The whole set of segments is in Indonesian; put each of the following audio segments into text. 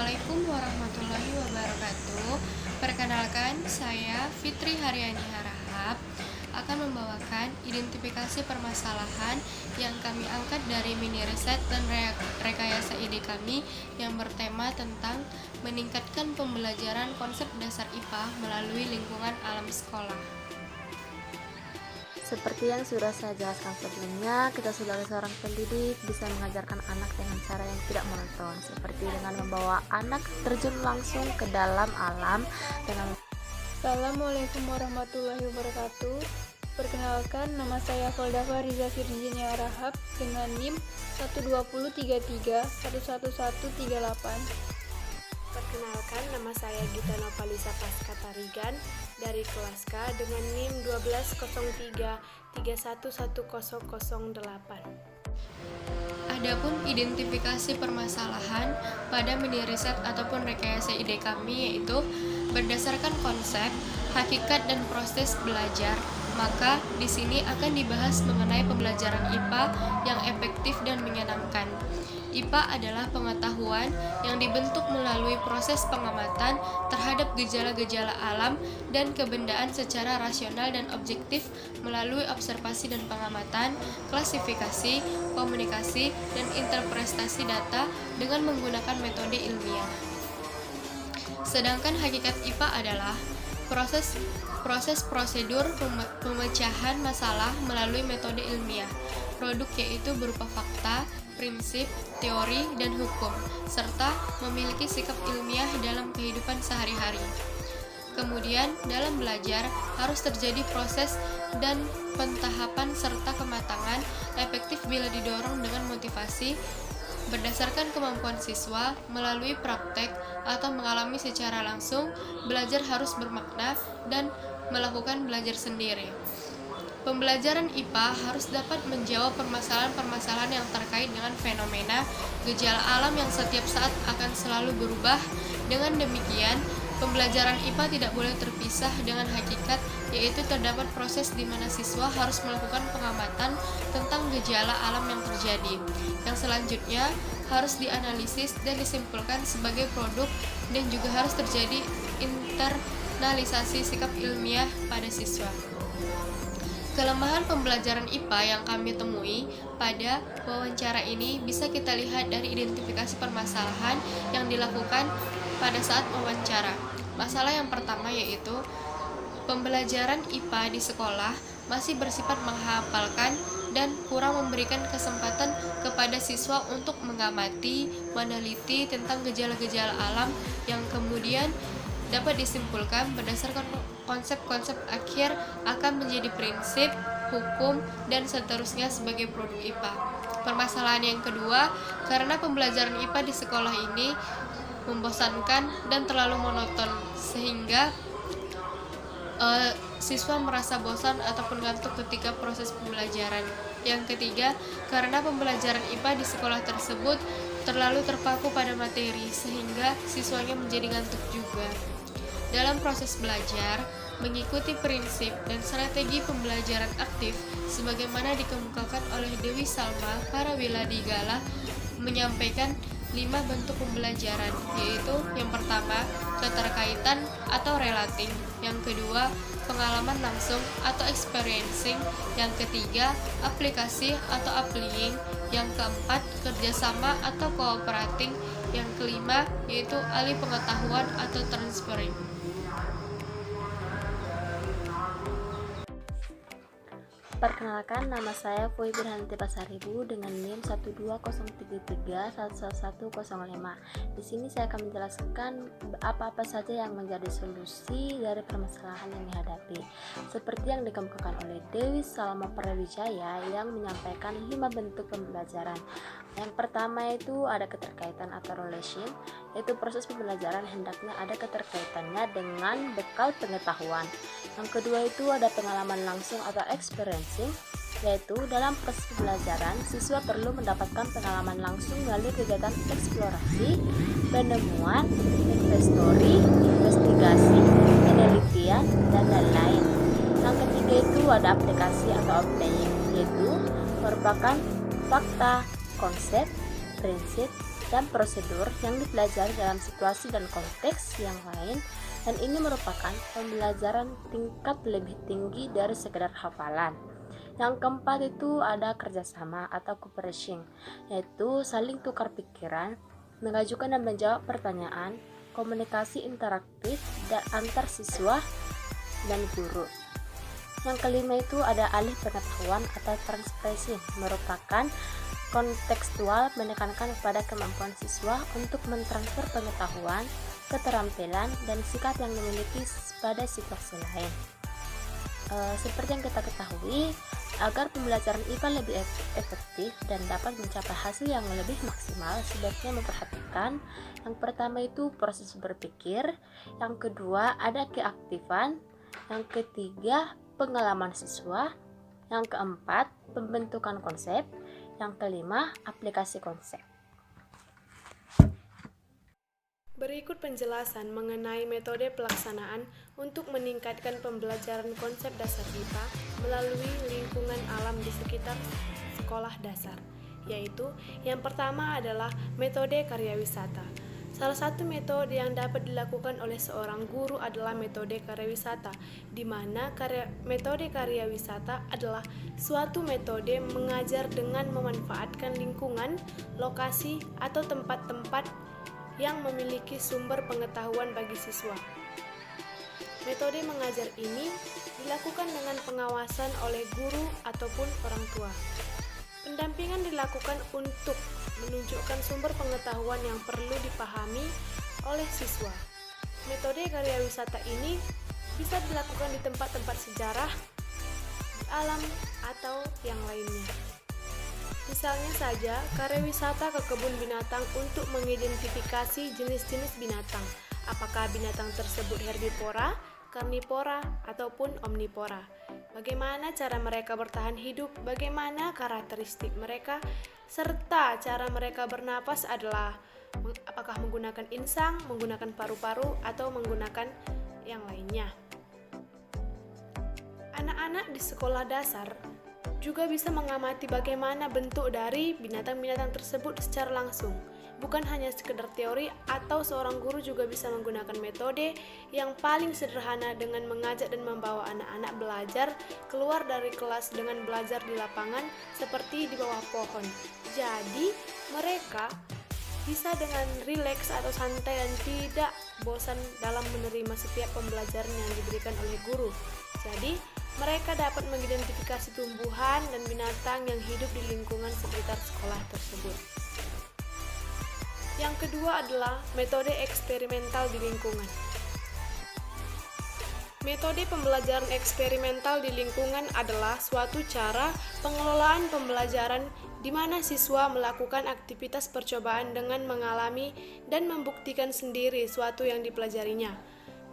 Assalamualaikum warahmatullahi wabarakatuh. Perkenalkan, saya Fitri Haryani Harahap akan membawakan identifikasi permasalahan yang kami angkat dari mini riset dan rekayasa ide kami yang bertema tentang meningkatkan pembelajaran konsep dasar IPA melalui lingkungan alam sekolah. Seperti yang sudah saya jelaskan sebelumnya, kita sebagai seorang pendidik bisa mengajarkan anak dengan cara yang tidak monoton, seperti dengan membawa anak terjun langsung ke dalam alam dengan Assalamualaikum warahmatullahi wabarakatuh. Perkenalkan, nama saya Foldafa Riza Firjinia Rahab dengan NIM 12033111138. Perkenalkan, nama saya Gita Nopalisa Pasca Tarigan dari kelas K dengan NIM 12033111008. Adapun identifikasi permasalahan pada mini riset ataupun rekayasa ide kami yaitu berdasarkan konsep, hakikat dan proses belajar. Maka di sini akan dibahas mengenai pembelajaran IPA yang efektif dan menyenangkan. IPA adalah pengetahuan yang dibentuk melalui proses pengamatan terhadap gejala-gejala alam dan kebendaan secara rasional dan objektif melalui observasi dan pengamatan, klasifikasi, komunikasi, dan interpretasi data dengan menggunakan metode ilmiah. Sedangkan hakikat IPA adalah proses prosedur pemecahan masalah melalui metode ilmiah. Produk yaitu berupa fakta, prinsip, teori, dan hukum, serta memiliki sikap ilmiah dalam kehidupan sehari-hari. Kemudian, dalam belajar harus terjadi proses dan pentahapan serta kematangan efektif bila didorong dengan motivasi berdasarkan kemampuan siswa melalui praktek atau mengalami secara langsung. Belajar harus bermakna dan melakukan belajar sendiri. Pembelajaran IPA harus dapat menjawab permasalahan-permasalahan yang terkait dengan fenomena gejala alam yang setiap saat akan selalu berubah. Dengan demikian, pembelajaran IPA tidak boleh terpisah dengan hakikat, yaitu terdapat proses di mana siswa harus melakukan pengamatan tentang gejala alam yang terjadi, yang selanjutnya harus dianalisis dan disimpulkan sebagai produk, dan juga harus terjadi internalisasi sikap ilmiah pada siswa. Kelemahan pembelajaran IPA yang kami temui pada wawancara ini bisa kita lihat dari identifikasi permasalahan yang dilakukan pada saat wawancara. Masalah yang pertama yaitu pembelajaran IPA di sekolah masih bersifat menghafalkan dan kurang memberikan kesempatan kepada siswa untuk mengamati, meneliti tentang gejala-gejala alam yang kemudian dapat disimpulkan berdasarkan konsep-konsep akhir akan menjadi prinsip, hukum, dan seterusnya sebagai produk IPA. Permasalahan yang kedua, karena pembelajaran IPA di sekolah ini membosankan dan terlalu monoton sehingga siswa merasa bosan ataupun ngantuk ketika proses pembelajaran. Yang ketiga, karena pembelajaran IPA di sekolah tersebut terlalu terpaku pada materi sehingga siswanya menjadi ngantuk juga. Dalam proses belajar, mengikuti prinsip dan strategi pembelajaran aktif sebagaimana dikemukakan oleh Dewi Salma Parawiladigala menyampaikan 5 bentuk pembelajaran, yaitu yang pertama, keterkaitan atau relating, yang kedua, pengalaman langsung atau experiencing, yang ketiga, aplikasi atau applying, yang keempat, kerjasama atau cooperating, yang kelima, yaitu alih pengetahuan atau transferring. Perkenalkan, nama saya Fui Birhanti Pasaribu dengan NIM 12033111105. Di sini saya akan menjelaskan apa-apa saja yang menjadi solusi dari permasalahan yang dihadapi. Seperti yang dikemukakan oleh Dewi Salma Prawijaya yang menyampaikan 5 bentuk pembelajaran. Yang pertama itu ada keterkaitan atau relation, yaitu proses pembelajaran hendaknya ada keterkaitannya dengan bekal pengetahuan. Yang kedua itu ada pengalaman langsung atau experiencing, yaitu dalam proses pembelajaran siswa perlu mendapatkan pengalaman langsung melalui kegiatan eksplorasi, penemuan, investigasi, penelitian, dan lain-lain. Yang ketiga itu ada aplikasi atau applying, yaitu merupakan fakta, konsep, prinsip, dan prosedur yang dipelajari dalam situasi dan konteks yang lain, dan ini merupakan pembelajaran tingkat lebih tinggi dari sekedar hafalan. Yang keempat itu ada kerjasama atau cooperation, yaitu saling tukar pikiran, mengajukan dan menjawab pertanyaan, komunikasi interaktif dan antar siswa dan guru. Yang kelima itu ada alih pengetahuan atau transpresi, merupakan kontekstual, menekankan pada kemampuan siswa untuk mentransfer pengetahuan, keterampilan, dan sikap yang dimiliki pada situasi lain. Seperti yang kita ketahui, agar pembelajaran IPA lebih efektif dan dapat mencapai hasil yang lebih maksimal, sebaiknya memperhatikan yang pertama itu proses berpikir, yang kedua ada keaktifan, yang ketiga pengalaman siswa, yang keempat pembentukan konsep, yang kelima aplikasi konsep. Berikut penjelasan mengenai metode pelaksanaan untuk meningkatkan pembelajaran konsep dasar IPA melalui lingkungan alam di sekitar sekolah dasar, yaitu yang pertama adalah metode karya wisata. Salah satu metode yang dapat dilakukan oleh seorang guru adalah metode karya wisata, di mana metode karya wisata adalah suatu metode mengajar dengan memanfaatkan lingkungan, lokasi, atau tempat-tempat yang memiliki sumber pengetahuan bagi siswa. Metode mengajar ini dilakukan dengan pengawasan oleh guru ataupun orang tua. Pendampingan dilakukan untuk menunjukkan sumber pengetahuan yang perlu dipahami oleh siswa. Metode karya wisata ini bisa dilakukan di tempat-tempat sejarah, di alam, atau yang lainnya. Misalnya saja, karya wisata ke kebun binatang untuk mengidentifikasi jenis-jenis binatang, apakah binatang tersebut herbivora, karnivora, ataupun omnivora. Bagaimana cara mereka bertahan hidup, bagaimana karakteristik mereka, serta cara mereka bernapas adalah apakah menggunakan insang, menggunakan paru-paru, atau menggunakan yang lainnya. Anak-anak di sekolah dasar juga bisa mengamati bagaimana bentuk dari binatang-binatang tersebut secara langsung. Bukan hanya sekedar teori, atau seorang guru juga bisa menggunakan metode yang paling sederhana dengan mengajak dan membawa anak-anak belajar keluar dari kelas dengan belajar di lapangan seperti di bawah pohon. Jadi, mereka bisa dengan rileks atau santai dan tidak bosan dalam menerima setiap pembelajaran yang diberikan oleh guru. Jadi, mereka dapat mengidentifikasi tumbuhan dan binatang yang hidup di lingkungan sekitar sekolah tersebut. Yang kedua adalah metode eksperimental di lingkungan. Metode pembelajaran eksperimental di lingkungan adalah suatu cara pengelolaan pembelajaran di mana siswa melakukan aktivitas percobaan dengan mengalami dan membuktikan sendiri suatu yang dipelajarinya.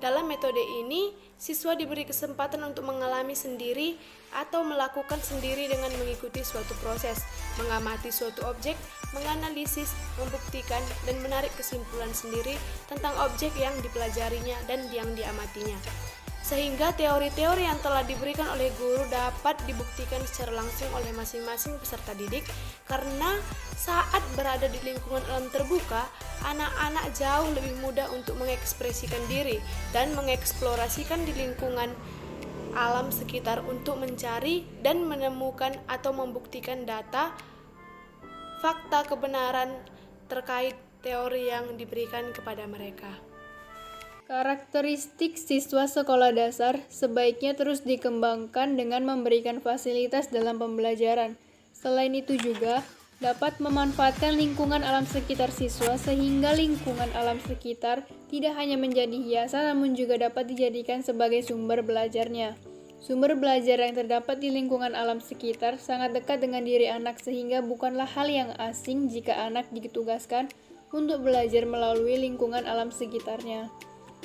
Dalam metode ini, siswa diberi kesempatan untuk mengalami sendiri atau melakukan sendiri dengan mengikuti suatu proses, mengamati suatu objek, menganalisis, membuktikan, dan menarik kesimpulan sendiri tentang objek yang dipelajarinya dan yang diamatinya. Sehingga teori-teori yang telah diberikan oleh guru dapat dibuktikan secara langsung oleh masing-masing peserta didik, karena saat berada di lingkungan alam terbuka, anak-anak jauh lebih mudah untuk mengekspresikan diri dan mengeksplorasikan di lingkungan alam sekitar untuk mencari dan menemukan atau membuktikan data, fakta kebenaran terkait teori yang diberikan kepada mereka. Karakteristik siswa sekolah dasar sebaiknya terus dikembangkan dengan memberikan fasilitas dalam pembelajaran. Selain itu juga dapat memanfaatkan lingkungan alam sekitar siswa sehingga lingkungan alam sekitar tidak hanya menjadi hiasan namun juga dapat dijadikan sebagai sumber belajarnya. Sumber belajar yang terdapat di lingkungan alam sekitar sangat dekat dengan diri anak sehingga bukanlah hal yang asing jika anak ditugaskan untuk belajar melalui lingkungan alam sekitarnya.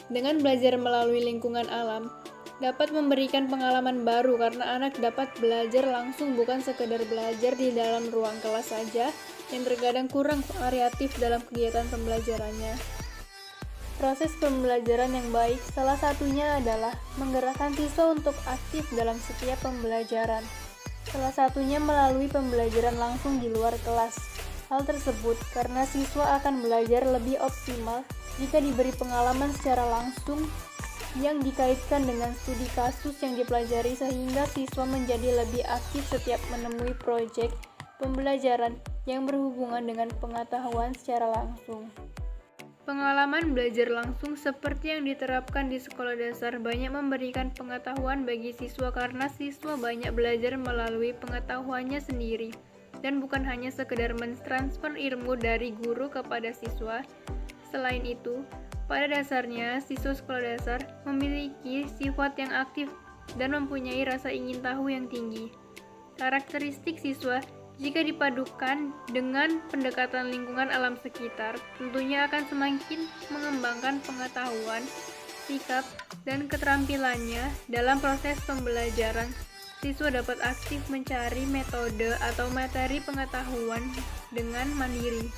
Dengan belajar melalui lingkungan alam, dapat memberikan pengalaman baru karena anak dapat belajar langsung bukan sekedar belajar di dalam ruang kelas saja yang terkadang kurang variatif dalam kegiatan pembelajarannya. Proses pembelajaran yang baik salah satunya adalah menggerakkan siswa untuk aktif dalam setiap pembelajaran. Salah satunya melalui pembelajaran langsung di luar kelas. Hal tersebut karena siswa akan belajar lebih optimal jika diberi pengalaman secara langsung yang dikaitkan dengan studi kasus yang dipelajari sehingga siswa menjadi lebih aktif setiap menemui proyek pembelajaran yang berhubungan dengan pengetahuan secara langsung. Pengalaman belajar langsung seperti yang diterapkan di sekolah dasar banyak memberikan pengetahuan bagi siswa karena siswa banyak belajar melalui pengetahuannya sendiri dan bukan hanya sekedar mentransfer ilmu dari guru kepada siswa. Selain itu, pada dasarnya siswa sekolah dasar memiliki sifat yang aktif dan mempunyai rasa ingin tahu yang tinggi. Karakteristik siswa jika dipadukan dengan pendekatan lingkungan alam sekitar, tentunya akan semakin mengembangkan pengetahuan, sikap, dan keterampilannya dalam proses pembelajaran. Siswa dapat aktif mencari metode atau materi pengetahuan dengan mandiri.